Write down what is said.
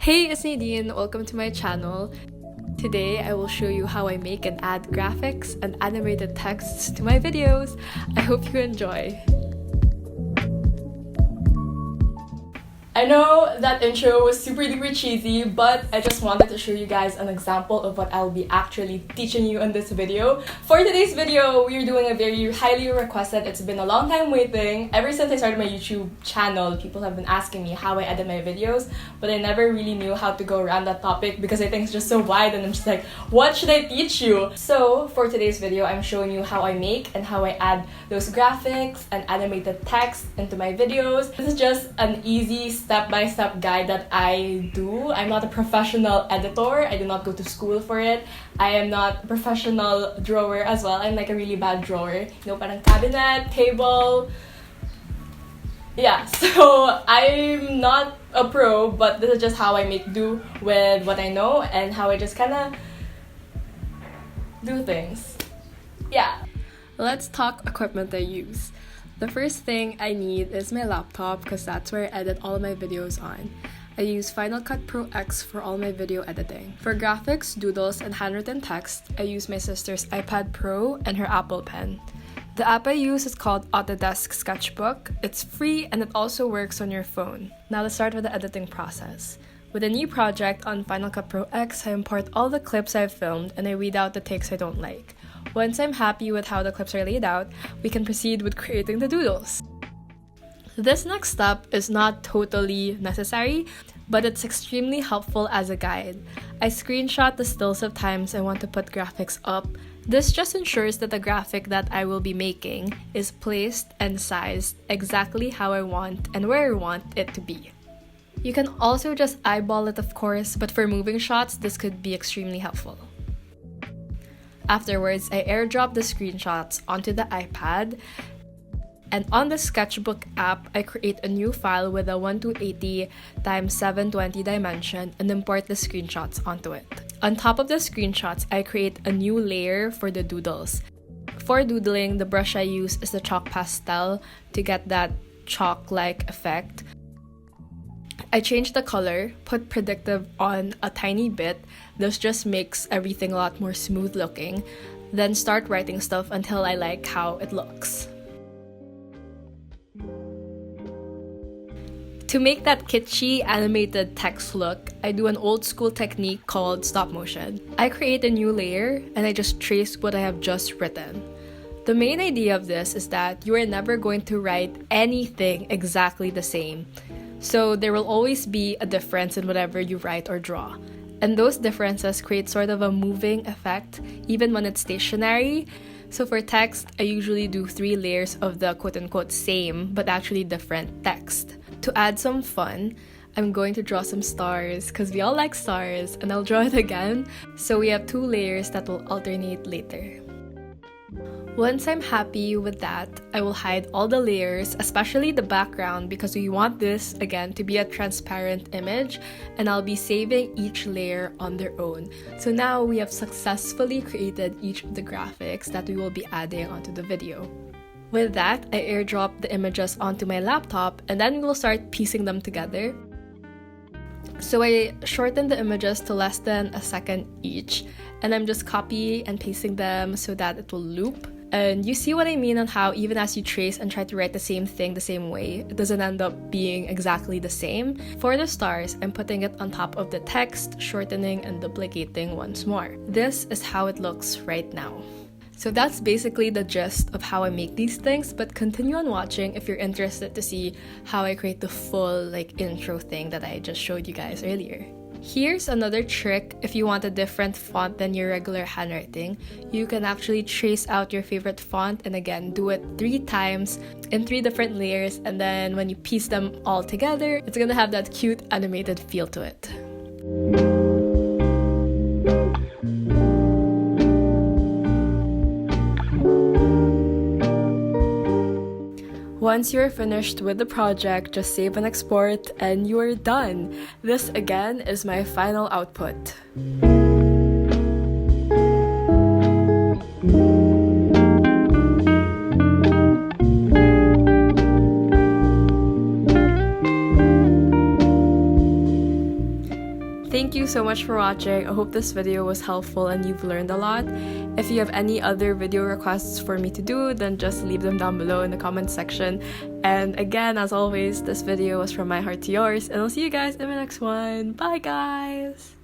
Hey, it's Nadine. Welcome to my channel. Today, I will show you how I make and add graphics and animated texts to my videos. I hope you enjoy. I know that intro was super duper cheesy, but I just wanted to show you guys an example of what I'll be actually teaching you in this video. For today's video, we're doing a very highly requested, it's been a long time waiting. Ever since I started my YouTube channel, people have been asking me how I edit my videos, but I never really knew how to go around that topic because I think it's just so wide and I'm just like, what should I teach you? So for today's video, I'm showing you how I make and how I add those graphics and animated text into my videos. This is just an easy step-by-step guide that I do. I'm not a professional editor. I do not go to school for it. I am not a professional drawer as well. I'm like a really bad drawer. You know, parang cabinet, table. Yeah, so I'm not a pro, but this is just how I make do with what I know and how I just kind of do things. Yeah. Let's talk equipment I use. The first thing I need is my laptop because that's where I edit all my videos on. I use Final Cut Pro X for all my video editing. For graphics, doodles, and handwritten text, I use my sister's iPad Pro and her Apple Pen. The app I use is called AutoDesk Sketchbook. It's free and it also works on your phone. Now let's start with the editing process. With a new project on Final Cut Pro X, I import all the clips I've filmed and I weed out the takes I don't like. Once I'm happy with how the clips are laid out, we can proceed with creating the doodles. This next step is not totally necessary, but it's extremely helpful as a guide. I screenshot the stills of times I want to put graphics up. This just ensures that the graphic that I will be making is placed and sized exactly how I want and where I want it to be. You can also just eyeball it, of course, but for moving shots, this could be extremely helpful. Afterwards, I airdrop the screenshots onto the iPad, and on the Sketchbook app, I create a new file with a 1280 x 720 dimension and import the screenshots onto it. On top of the screenshots, I create a new layer for the doodles. For doodling, the brush I use is the chalk pastel to get that chalk-like effect. I change the color, put predictive on a tiny bit. This just makes everything a lot more smooth looking. Then start writing stuff until I like how it looks. To make that kitschy animated text look, I do an old school technique called stop motion. I create a new layer and I just trace what I have just written. The main idea of this is that you are never going to write anything exactly the same. So there will always be a difference in whatever you write or draw. And those differences create sort of a moving effect, even when it's stationary. So for text, I usually do 3 layers of the quote-unquote same, but actually different text. To add some fun, I'm going to draw some stars, because we all like stars, and I'll draw it again. So we have 2 layers that will alternate later. Once I'm happy with that, I will hide all the layers, especially the background, because we want this, again, to be a transparent image, and I'll be saving each layer on their own. So now we have successfully created each of the graphics that we will be adding onto the video. With that, I airdrop the images onto my laptop, and then we will start piecing them together. So I shorten the images to less than a second each, and I'm just copy and pasting them so that it will loop. And you see what I mean on how even as you trace and try to write the same thing the same way, it doesn't end up being exactly the same. For the stars, I'm putting it on top of the text, shortening and duplicating once more. This is how it looks right now. So that's basically the gist of how I make these things, but continue on watching if you're interested to see how I create the full intro thing that I just showed you guys earlier. Here's another trick. If you want a different font than your regular handwriting, you can actually trace out your favorite font and again do it 3 times in 3 different layers, and then when you piece them all together, it's gonna have that cute animated feel to it. Once you're finished with the project, just save and export and you are done. This again is my final output. Thank you so much for watching. I hope this video was helpful and you've learned a lot. If you have any other video requests for me to do, then just leave them down below in the comment section. And again, as always, this video was from my heart to yours, and I'll see you guys in my next one. Bye guys!